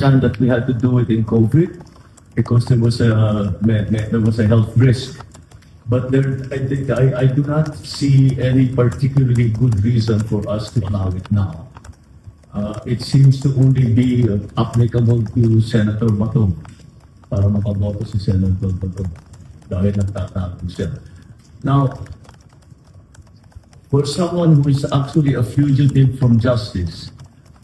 understand that we had to do it in COVID because there was a health risk. But I do not see any particularly good reason for us to allow it now. It seems to only be applicable to Senator Bato para makaboto si Senator Bato dahil nagtatago siya. Now, for someone who is actually a fugitive from justice,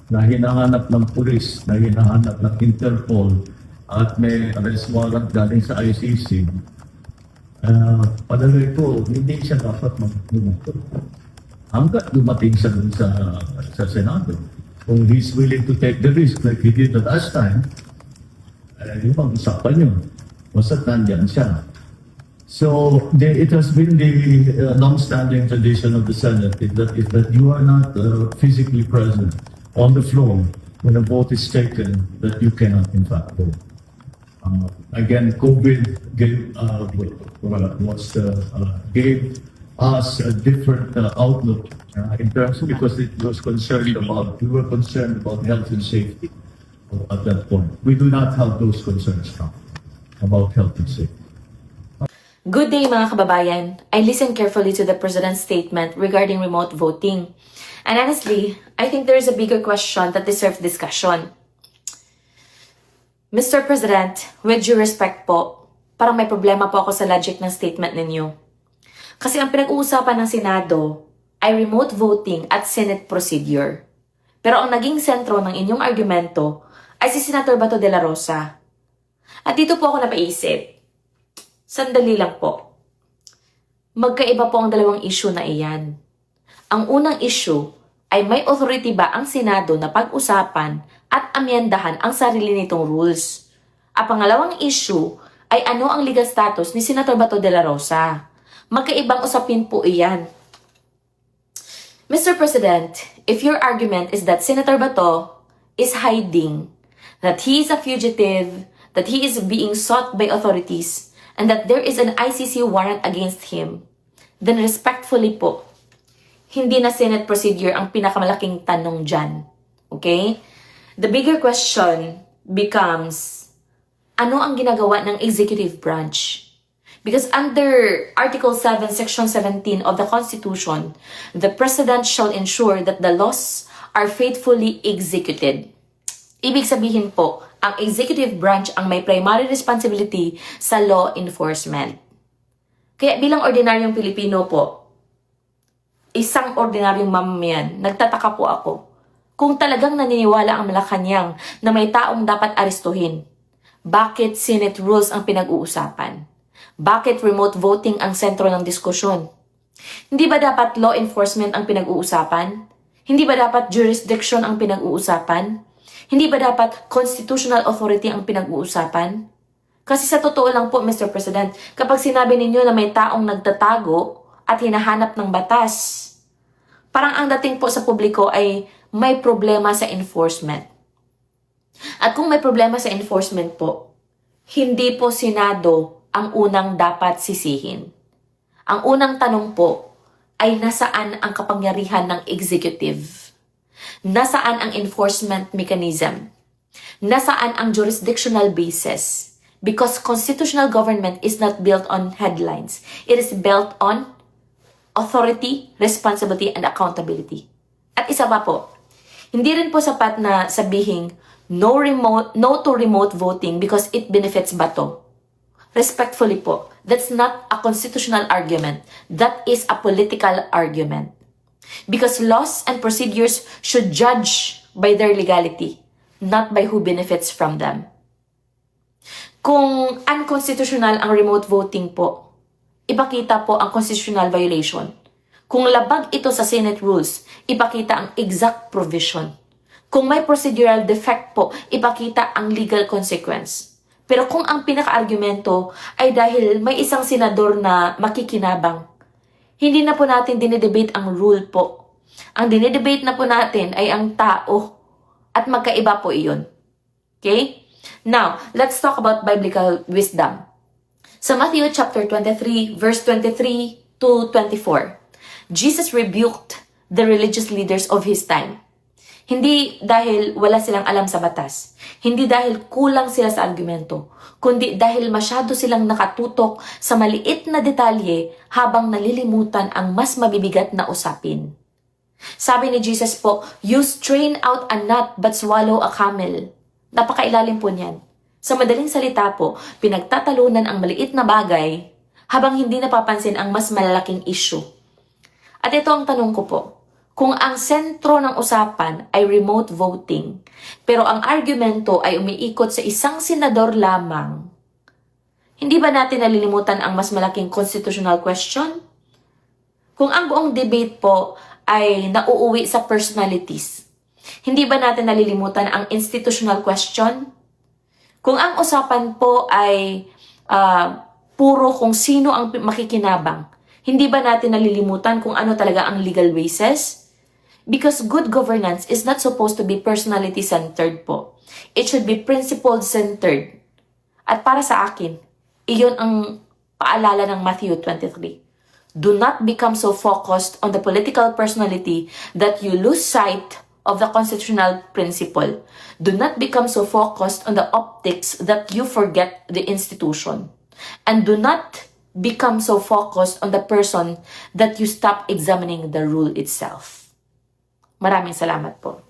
na hinahanap ng pulis, na hinahanap ng Interpol, at may arrest warrant galing sa ICC, palagay ko, hindi siya dapat magbumoto. Hanggat dumating siya dun sa Senado. Kung he's willing to take the risk like he did the last time, yung pag-usapan yun. Basta nandyan siya. So, it has been the long-standing tradition of the Senate is that you are not physically present on the floor when a vote is taken, that you cannot in fact vote. Again, COVID gave us a different outlook in terms because we were concerned about health and safety at that point. We do not have those concerns now about health and safety. Good day mga kababayan. I listened carefully to the President's statement regarding remote voting. And honestly, I think there is a bigger question that deserves discussion. Mr. President, with due respect po, parang may problema po ako sa logic ng statement ninyo. Kasi ang pinag-uusapan ng Senado ay remote voting at Senate procedure. Pero ang naging sentro ng inyong argumento ay si Senator Bato de la Rosa. At dito po ako napaisip. Sandali lang po. Magkaiba po ang dalawang issue na iyan. Ang unang issue ay may authority ba ang Senado na pag-usapan at amyendahan ang sarili nitong rules. Ang pangalawang issue ay ano ang legal status ni Senator Bato de la Rosa. Magkaibang usapin po iyan. Mr. President, if your argument is that Senator Bato is hiding, that he is a fugitive, that he is being sought by authorities, and that there is an ICC warrant against him, then respectfully po, hindi na Senate procedure ang pinakamalaking tanong dyan. Okay? The bigger question becomes, ano ang ginagawa ng executive branch? Because under Article 7, Section 17 of the Constitution, the President shall ensure that the laws are faithfully executed. Ibig sabihin po, ang executive branch ang may primary responsibility sa law enforcement. Kaya bilang ordinaryong Pilipino po, isang ordinaryong mamamayan, nagtataka po ako kung talagang naniniwala ang Malacanang na may taong dapat arestuhin. Bakit Senate rules ang pinag-uusapan? Bakit remote voting ang sentro ng diskusyon? Hindi ba dapat law enforcement ang pinag-uusapan? Hindi ba dapat jurisdiction ang pinag-uusapan? Hindi ba dapat constitutional authority ang pinag-uusapan? Kasi sa totoo lang po, Mr. President, kapag sinabi ninyo na may taong nagtatago at hinahanap ng batas, parang ang dating po sa publiko ay may problema sa enforcement. At kung may problema sa enforcement po, hindi po Senado ang unang dapat sisihin. Ang unang tanong po ay nasaan ang kapangyarihan ng executive? Nasaan ang enforcement mechanism? Nasaan ang jurisdictional basis? Because constitutional government is not built on headlines. It is built on authority, responsibility, and accountability. At isa pa po, hindi rin po sapat na sabihin no to remote voting because it benefits Bato. Respectfully po, that's not a constitutional argument. That is a political argument. Because laws and procedures should judge by their legality, not by who benefits from them. Kung unconstitutional ang remote voting po, ipakita po ang constitutional violation. Kung labag ito sa Senate rules, ipakita ang exact provision. Kung may procedural defect po, ipakita ang legal consequence. Pero kung ang pinaka-argumento ay dahil may isang senador na makikinabang, hindi na po natin dinedebate ang rule po. Ang dinedebate na po natin ay ang tao at magkaiba po iyon. Okay? Now, let's talk about biblical wisdom. Sa Matthew chapter 23, verse 23 to 24, Jesus rebuked the religious leaders of his time. Hindi dahil wala silang alam sa batas, hindi dahil kulang sila sa argumento, kundi dahil masyado silang nakatutok sa maliit na detalye habang nalilimutan ang mas mabibigat na usapin. Sabi ni Jesus po, you strain out a gnat but swallow a camel. Napakailalim po niyan. Sa madaling salita po, pinagtatalunan ang maliit na bagay habang hindi napapansin ang mas malalaking issue. At ito ang tanong ko po, kung ang sentro ng usapan ay remote voting, pero ang argumento ay umiikot sa isang senador lamang, hindi ba natin nalilimutan ang mas malaking constitutional question? Kung ang buong debate po ay nauuwi sa personalities, hindi ba natin nalilimutan ang institutional question? Kung ang usapan po ay puro kung sino ang makikinabang, hindi ba natin nalilimutan kung ano talaga ang legal basis? Because good governance is not supposed to be personality-centered po. It should be principle-centered. At para sa akin, iyon ang paalala ng Matthew 23. Do not become so focused on the political personality that you lose sight of the constitutional principle. Do not become so focused on the optics that you forget the institution. And do not become so focused on the person that you stop examining the rule itself. Maraming salamat po.